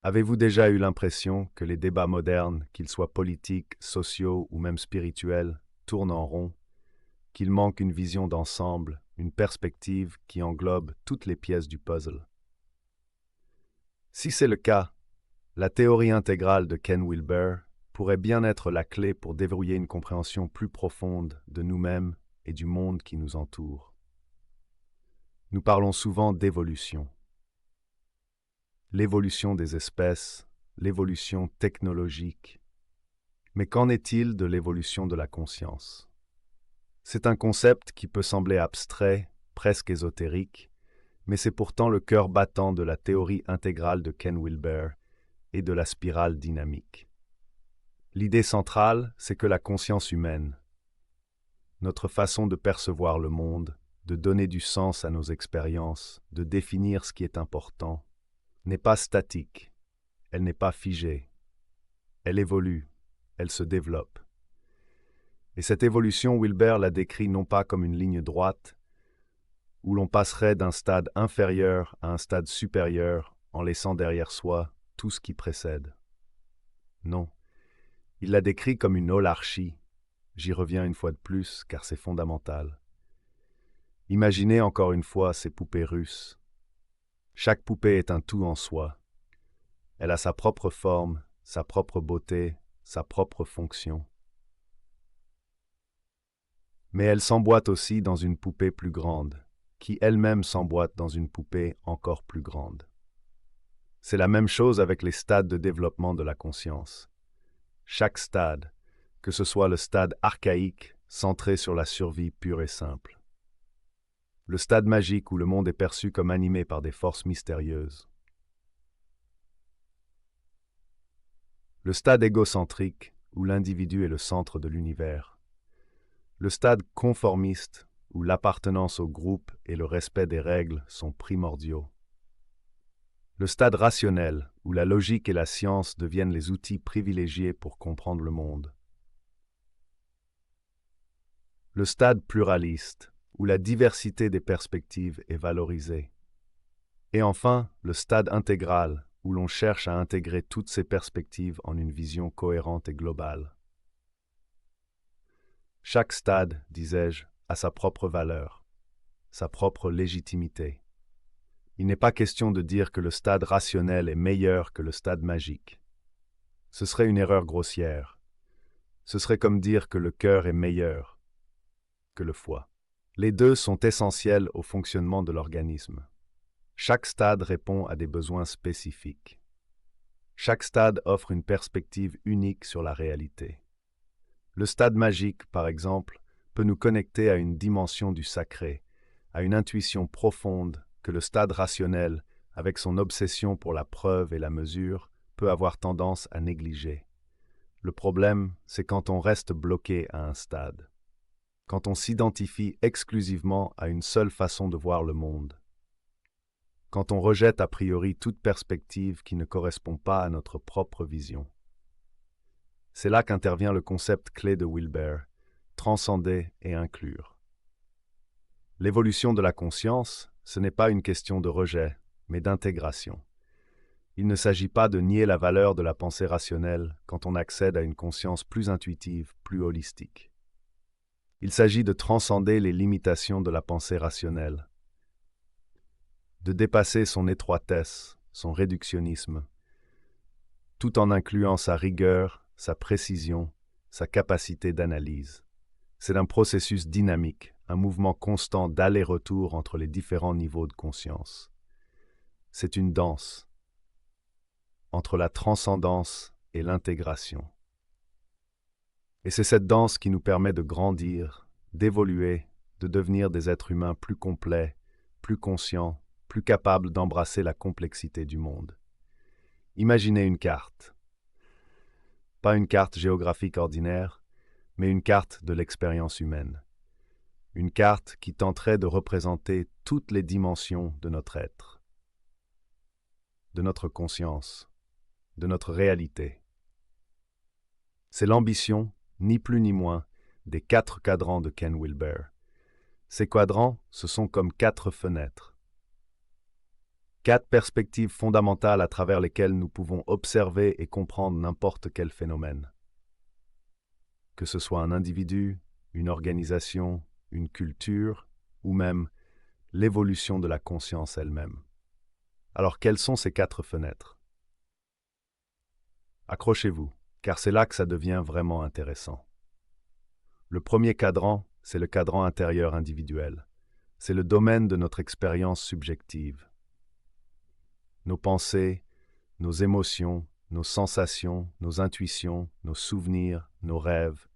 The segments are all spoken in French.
Avez-vous déjà eu l'impression que les débats modernes, qu'ils soient politiques, sociaux ou même spirituels, tournent en rond, qu'il manque une vision d'ensemble, une perspective qui englobe toutes les pièces du puzzle? Si c'est le cas, la théorie intégrale de Ken Wilber pourrait bien être la clé pour déverrouiller une compréhension plus profonde de nous-mêmes et du monde qui nous entoure. Nous parlons souvent d'évolution. L'évolution des espèces, l'évolution technologique. Mais qu'en est-il de l'évolution de la conscience? C'est un concept qui peut sembler abstrait, presque ésotérique, mais c'est pourtant le cœur battant de la théorie intégrale de Ken Wilber et de la spirale dynamique. L'idée centrale, c'est que la conscience humaine, notre façon de percevoir le monde, de donner du sens à nos expériences, de définir ce qui est important, n'est pas statique, elle n'est pas figée, elle évolue, elle se développe. Et cette évolution, Wilber la décrit non pas comme une ligne droite, où l'on passerait d'un stade inférieur à un stade supérieur en laissant derrière soi tout ce qui précède. Non, il la décrit comme une holarchie. J'y reviens une fois de plus, car c'est fondamental. Imaginez encore une fois ces poupées russes. Chaque poupée est un tout en soi. Elle a sa propre forme, sa propre beauté, sa propre fonction. Mais elle s'emboîte aussi dans une poupée plus grande, qui elle-même s'emboîte dans une poupée encore plus grande. C'est la même chose avec les stades de développement de la conscience. Chaque stade, que ce soit le stade archaïque, centré sur la survie pure et simple. Le stade magique où le monde est perçu comme animé par des forces mystérieuses. Le stade égocentrique où l'individu est le centre de l'univers. Le stade conformiste où l'appartenance au groupe et le respect des règles sont primordiaux. Le stade rationnel où la logique et la science deviennent les outils privilégiés pour comprendre le monde. Le stade pluraliste où la diversité des perspectives est valorisée. Et enfin, le stade intégral où l'on cherche à intégrer toutes ces perspectives en une vision cohérente et globale. Chaque stade, disais-je, a sa propre valeur, sa propre légitimité. Il n'est pas question de dire que le stade rationnel est meilleur que le stade magique. Ce serait une erreur grossière. Ce serait comme dire que le cœur est meilleur que le foie. Les deux sont essentiels au fonctionnement de l'organisme. Chaque stade répond à des besoins spécifiques. Chaque stade offre une perspective unique sur la réalité. Le stade magique, par exemple, peut nous connecter à une dimension du sacré, à une intuition profonde que le stade rationnel, avec son obsession pour la preuve et la mesure, peut avoir tendance à négliger. Le problème, c'est quand on reste bloqué à un stade, quand on s'identifie exclusivement à une seule façon de voir le monde, quand on rejette a priori toute perspective qui ne correspond pas à notre propre vision. C'est là qu'intervient le concept clé de Wilber, transcender et inclure. L'évolution de la conscience, ce n'est pas une question de rejet, mais d'intégration. Il ne s'agit pas de nier la valeur de la pensée rationnelle quand on accède à une conscience plus intuitive, plus holistique. Il s'agit de transcender les limitations de la pensée rationnelle, de dépasser son étroitesse, son réductionnisme, tout en incluant sa rigueur, sa précision, sa capacité d'analyse. C'est un processus dynamique, un mouvement constant d'aller-retour entre les différents niveaux de conscience. C'est une danse entre la transcendance et l'intégration. Et c'est cette danse qui nous permet de grandir, d'évoluer, de devenir des êtres humains plus complets, plus conscients, plus capables d'embrasser la complexité du monde. Imaginez une carte. Pas une carte géographique ordinaire, mais une carte de l'expérience humaine. Une carte qui tenterait de représenter toutes les dimensions de notre être, de notre conscience, de notre réalité. C'est l'ambition, ni plus ni moins, des 4 cadrans de Ken Wilber. Ces quadrants, ce sont comme 4 fenêtres. 4 perspectives fondamentales à travers lesquelles nous pouvons observer et comprendre n'importe quel phénomène. Que ce soit un individu, une organisation, une culture, ou même l'évolution de la conscience elle-même. Alors quelles sont ces 4 fenêtres? Accrochez-vous, car c'est là que ça devient vraiment intéressant. Le premier cadran, c'est le cadran intérieur individuel. C'est le domaine de notre expérience subjective. Nos pensées, nos émotions, nos sensations, nos intuitions, nos souvenirs, nos rêves,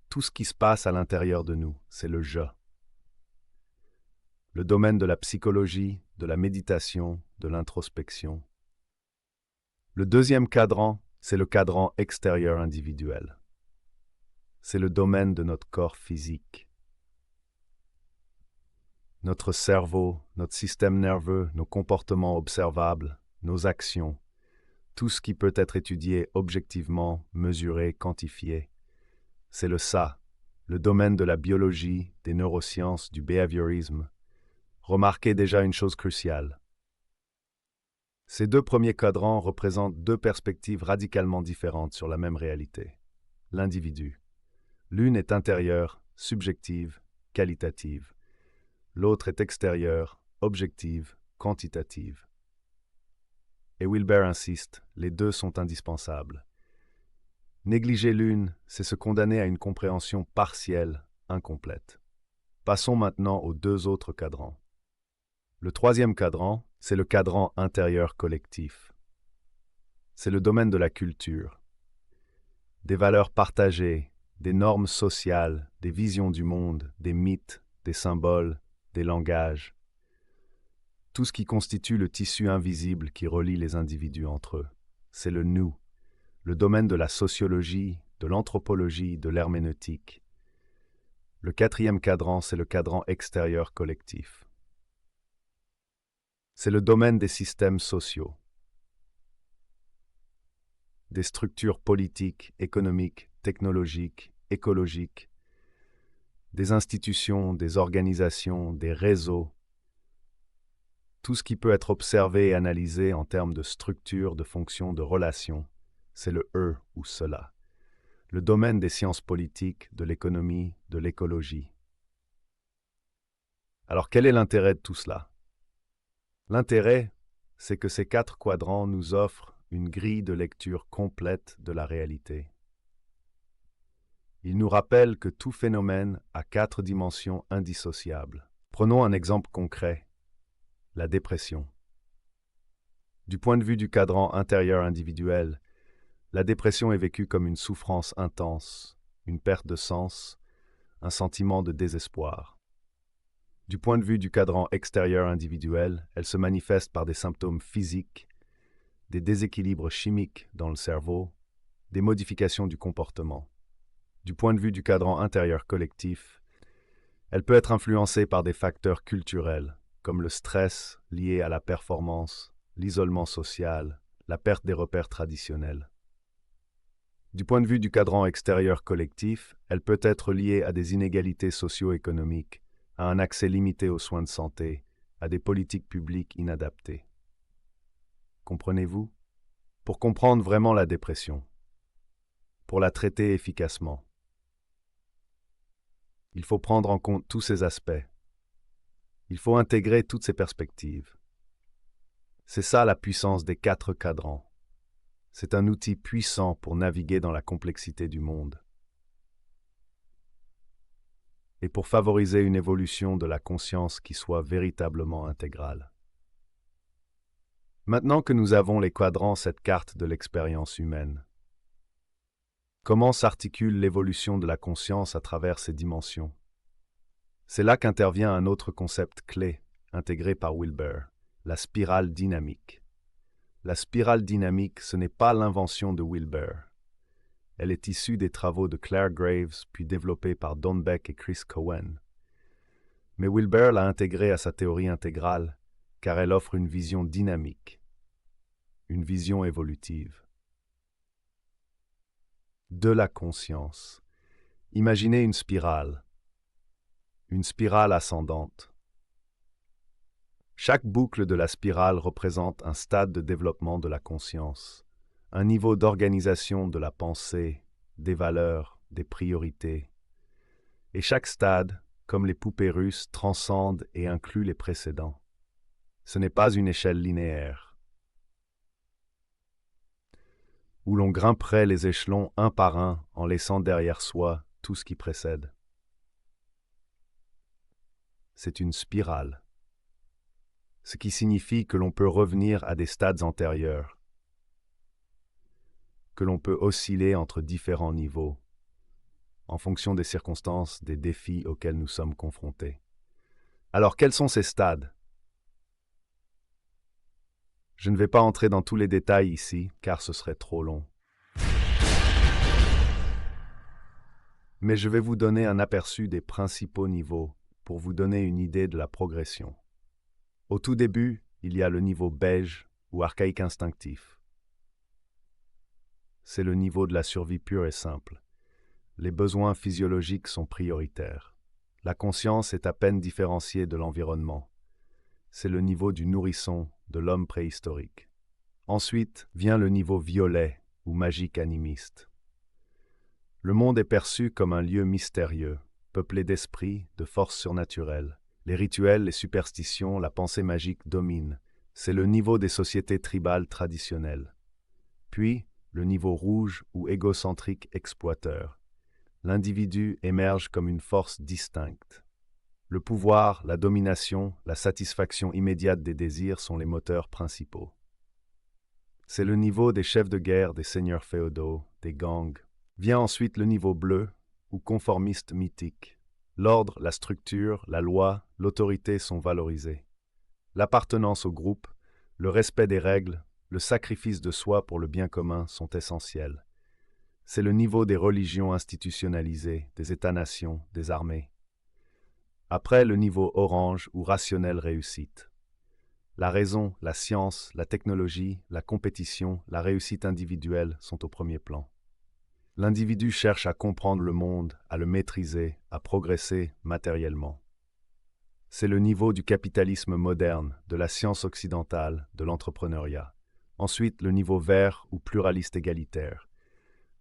tout ce qui se passe à l'intérieur de nous, c'est le je. Le domaine de la psychologie, de la méditation, de l'introspection. Le deuxième cadran, c'est le cadran extérieur individuel. C'est le domaine de notre corps physique. Notre cerveau, notre système nerveux, nos comportements observables, nos actions, tout ce qui peut être étudié objectivement, mesuré, quantifié. C'est le ça, le domaine de la biologie, des neurosciences, du behaviorisme. Remarquez déjà une chose cruciale. Ces 2 premiers cadrans représentent 2 perspectives radicalement différentes sur la même réalité. L'individu. L'une est intérieure, subjective, qualitative. L'autre est extérieure, objective, quantitative. Et Wilber insiste, les 2 sont indispensables. Négliger l'une, c'est se condamner à une compréhension partielle, incomplète. Passons maintenant aux 2 autres cadrans. Le troisième cadran, c'est le cadran intérieur collectif. C'est le domaine de la culture. Des valeurs partagées, des normes sociales, des visions du monde, des mythes, des symboles, des langages. Tout ce qui constitue le tissu invisible qui relie les individus entre eux. C'est le nous, le domaine de la sociologie, de l'anthropologie, de l'herméneutique. Le quatrième cadran, c'est le cadran extérieur collectif. C'est le domaine des systèmes sociaux, des structures politiques, économiques, technologiques, écologiques, des institutions, des organisations, des réseaux, tout ce qui peut être observé et analysé en termes de structure, de fonction, de relation, c'est le eux ou cela. Le domaine des sciences politiques, de l'économie, de l'écologie. Alors quel est l'intérêt de tout cela? L'intérêt, c'est que ces 4 quadrants nous offrent une grille de lecture complète de la réalité. Ils nous rappellent que tout phénomène a 4 dimensions indissociables. Prenons un exemple concret, la dépression. Du point de vue du cadran intérieur individuel, la dépression est vécue comme une souffrance intense, une perte de sens, un sentiment de désespoir. Du point de vue du cadran extérieur individuel, elle se manifeste par des symptômes physiques, des déséquilibres chimiques dans le cerveau, des modifications du comportement. Du point de vue du cadran intérieur collectif, elle peut être influencée par des facteurs culturels, comme le stress lié à la performance, l'isolement social, la perte des repères traditionnels. Du point de vue du cadran extérieur collectif, elle peut être liée à des inégalités socio-économiques, à un accès limité aux soins de santé, à des politiques publiques inadaptées. Comprenez-vous? Pour comprendre vraiment la dépression, pour la traiter efficacement, il faut prendre en compte tous ces aspects. Il faut intégrer toutes ces perspectives. C'est ça la puissance des 4 cadrans. C'est un outil puissant pour naviguer dans la complexité du monde et pour favoriser une évolution de la conscience qui soit véritablement intégrale. Maintenant que nous avons les quadrants, cette carte de l'expérience humaine, comment s'articule l'évolution de la conscience à travers ces dimensions? C'est là qu'intervient un autre concept clé, intégré par Wilber, la spirale dynamique. La spirale dynamique, ce n'est pas l'invention de Wilber. Elle est issue des travaux de Claire Graves, puis développée par Don Beck et Chris Cohen. Mais Wilber l'a intégrée à sa théorie intégrale, car elle offre une vision dynamique, une vision évolutive. De la conscience. Imaginez une spirale ascendante. Chaque boucle de la spirale représente un stade de développement de la conscience, un niveau d'organisation de la pensée, des valeurs, des priorités. Et chaque stade, comme les poupées russes, transcende et inclut les précédents. Ce n'est pas une échelle linéaire, où l'on grimperait les échelons un par un en laissant derrière soi tout ce qui précède. C'est une spirale, ce qui signifie que l'on peut revenir à des stades antérieurs, que l'on peut osciller entre différents niveaux, en fonction des circonstances, des défis auxquels nous sommes confrontés. Alors, quels sont ces stades? Je ne vais pas entrer dans tous les détails ici, car ce serait trop long. Mais je vais vous donner un aperçu des principaux niveaux pour vous donner une idée de la progression. Au tout début, il y a le niveau beige ou archaïque instinctif. C'est le niveau de la survie pure et simple. Les besoins physiologiques sont prioritaires. La conscience est à peine différenciée de l'environnement. C'est le niveau du nourrisson, de l'homme préhistorique. Ensuite vient le niveau violet ou magique animiste. Le monde est perçu comme un lieu mystérieux, peuplé d'esprits, de forces surnaturelles. Les rituels, les superstitions, la pensée magique dominent. C'est le niveau des sociétés tribales traditionnelles. Puis, le niveau rouge ou égocentrique exploiteur. L'individu émerge comme une force distincte. Le pouvoir, la domination, la satisfaction immédiate des désirs sont les moteurs principaux. C'est le niveau des chefs de guerre, des seigneurs féodaux, des gangs. Vient ensuite le niveau bleu, ou conformiste mythique. L'ordre, la structure, la loi, l'autorité sont valorisés. L'appartenance au groupe, le respect des règles, le sacrifice de soi pour le bien commun sont essentiels. C'est le niveau des religions institutionnalisées, des États-nations, des armées. Après, le niveau orange ou rationnelle réussite. La raison, la science, la technologie, la compétition, la réussite individuelle sont au premier plan. L'individu cherche à comprendre le monde, à le maîtriser, à progresser matériellement. C'est le niveau du capitalisme moderne, de la science occidentale, de l'entrepreneuriat. Ensuite, le niveau vert ou pluraliste égalitaire.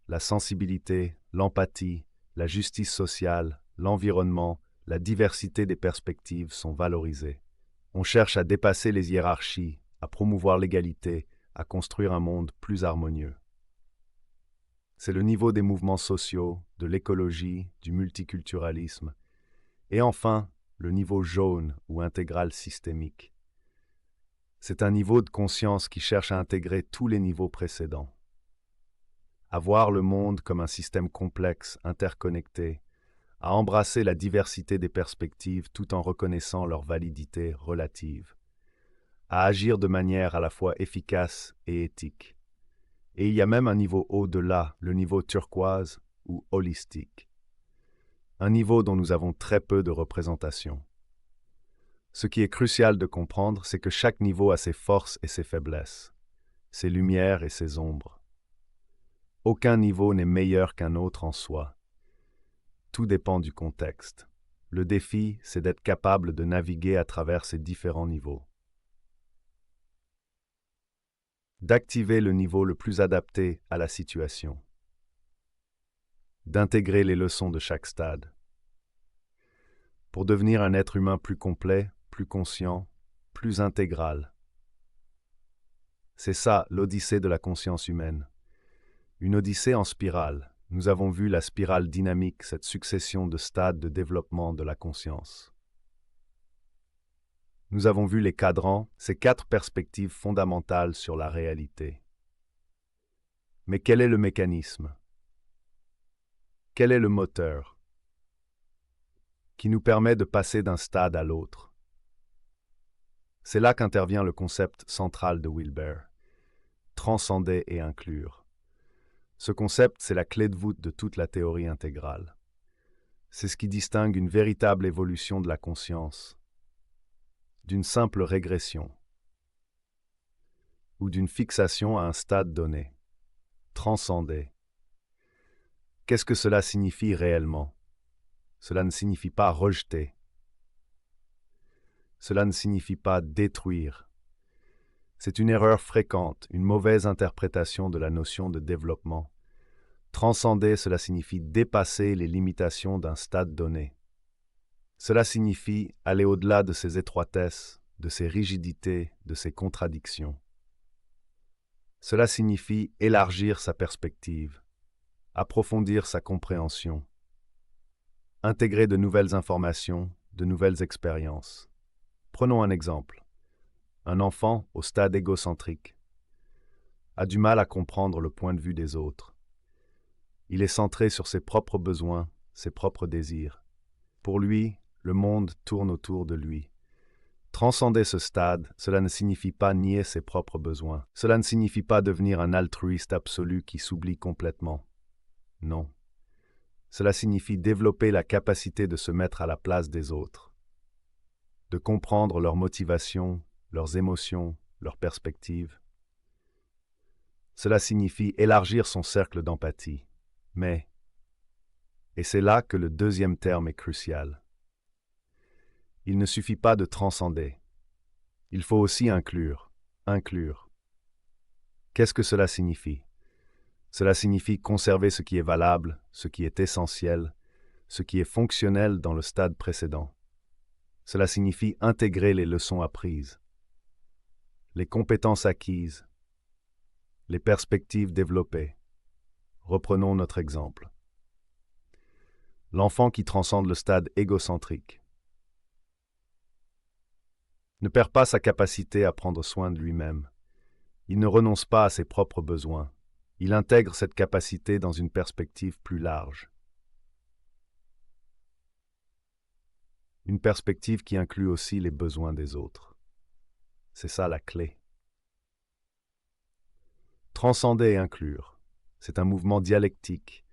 La sensibilité, l'empathie, la justice sociale, l'environnement, la diversité des perspectives sont valorisés. On cherche à dépasser les hiérarchies, à promouvoir l'égalité, à construire un monde plus harmonieux. C'est le niveau des mouvements sociaux, de l'écologie, du multiculturalisme. Et enfin, le niveau jaune ou intégral systémique. C'est un niveau de conscience qui cherche à intégrer tous les niveaux précédents. À voir le monde comme un système complexe, interconnecté, à embrasser la diversité des perspectives tout en reconnaissant leur validité relative, à agir de manière à la fois efficace et éthique. Et il y a même un niveau au-delà, le niveau turquoise ou holistique. Un niveau dont nous avons très peu de représentation. Ce qui est crucial de comprendre, c'est que chaque niveau a ses forces et ses faiblesses, ses lumières et ses ombres. Aucun niveau n'est meilleur qu'un autre en soi. Tout dépend du contexte. Le défi, c'est d'être capable de naviguer à travers ces différents niveaux. D'activer le niveau le plus adapté à la situation. D'intégrer les leçons de chaque stade. Pour devenir un être humain plus complet, plus conscient, plus intégral. C'est ça l'odyssée de la conscience humaine. Une odyssée en spirale. Nous avons vu la spirale dynamique, cette succession de stades de développement de la conscience. Nous avons vu les cadrans, ces 4 perspectives fondamentales sur la réalité. Mais quel est le mécanisme? Quel est le moteur qui nous permet de passer d'un stade à l'autre? C'est là qu'intervient le concept central de Wilber, transcender et inclure. Ce concept, c'est la clé de voûte de toute la théorie intégrale. C'est ce qui distingue une véritable évolution de la conscience d'une simple régression ou d'une fixation à un stade donné. Transcender. Qu'est-ce que cela signifie réellement? Cela ne signifie pas rejeter. cela ne signifie pas détruire. C'est une erreur fréquente, une mauvaise interprétation de la notion de développement. Transcender, cela signifie dépasser les limitations d'un stade donné. Cela signifie aller au-delà de ses étroitesses, de ses rigidités, de ses contradictions. Cela signifie élargir sa perspective, approfondir sa compréhension, intégrer de nouvelles informations, de nouvelles expériences. Prenons un exemple. Un enfant au stade égocentrique a du mal à comprendre le point de vue des autres. Il est centré sur ses propres besoins, ses propres désirs. Pour lui, le monde tourne autour de lui. Transcender ce stade, cela ne signifie pas nier ses propres besoins. Cela ne signifie pas devenir un altruiste absolu qui s'oublie complètement. Non. Cela signifie développer la capacité de se mettre à la place des autres, de comprendre leurs motivations, leurs émotions, leurs perspectives. Cela signifie élargir son cercle d'empathie. Mais, et c'est là que le deuxième terme est crucial, il ne suffit pas de transcender. Il faut aussi inclure. Inclure. Qu'est-ce que cela signifie? Cela signifie conserver ce qui est valable, ce qui est essentiel, ce qui est fonctionnel dans le stade précédent. Cela signifie intégrer les leçons apprises, les compétences acquises, les perspectives développées. Reprenons notre exemple. L'enfant qui transcende le stade égocentrique ne perd pas sa capacité à prendre soin de lui-même. Il ne renonce pas à ses propres besoins. Il intègre cette capacité dans une perspective plus large. Une perspective qui inclut aussi les besoins des autres. C'est ça la clé. Transcender et inclure, c'est un mouvement dialectique,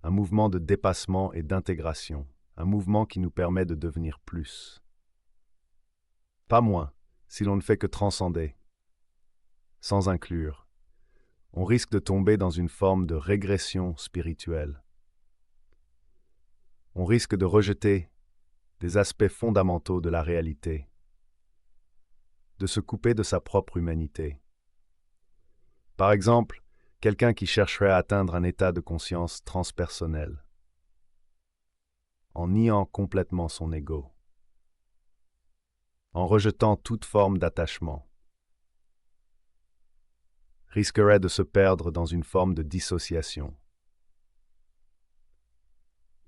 un mouvement de dépassement et d'intégration, un mouvement qui nous permet de devenir plus. Pas moins, si l'on ne fait que transcender. Sans inclure, on risque de tomber dans une forme de régression spirituelle. On risque de rejeter des aspects fondamentaux de la réalité, de se couper de sa propre humanité. Par exemple, quelqu'un qui chercherait à atteindre un état de conscience transpersonnel, en niant complètement son ego, en rejetant toute forme d'attachement, risquerait de se perdre dans une forme de dissociation,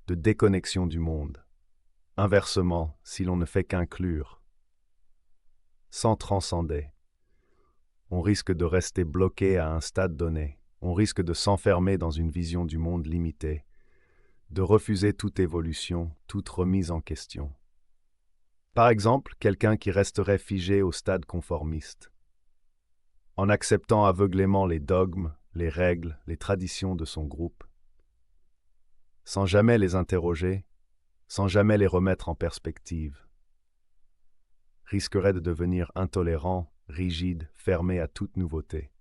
de déconnexion du monde. Inversement, si l'on ne fait qu'inclure, sans transcender, on risque de rester bloqué à un stade donné, on risque de s'enfermer dans une vision du monde limitée, de refuser toute évolution, toute remise en question. Par exemple, quelqu'un qui resterait figé au stade conformiste, en acceptant aveuglément les dogmes, les règles, les traditions de son groupe, sans jamais les interroger, sans jamais les remettre en perspective, risquerait de devenir intolérant, rigide, fermé à toute nouveauté.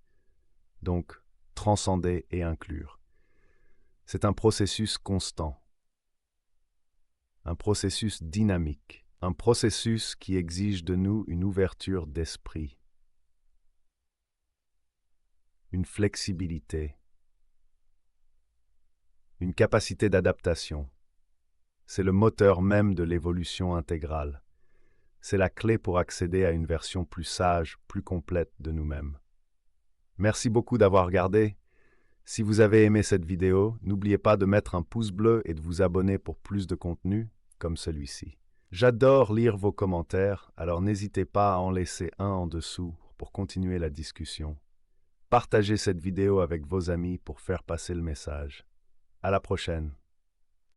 Donc, transcender et inclure. C'est un processus constant, un processus dynamique, un processus qui exige de nous une ouverture d'esprit, une flexibilité, une capacité d'adaptation. C'est le moteur même de l'évolution intégrale. C'est la clé pour accéder à une version plus sage, plus complète de nous-mêmes. Merci beaucoup d'avoir regardé. Si vous avez aimé cette vidéo, n'oubliez pas de mettre un pouce bleu et de vous abonner pour plus de contenu comme celui-ci. J'adore lire vos commentaires, alors n'hésitez pas à en laisser un en dessous pour continuer la discussion. Partagez cette vidéo avec vos amis pour faire passer le message. À la prochaine.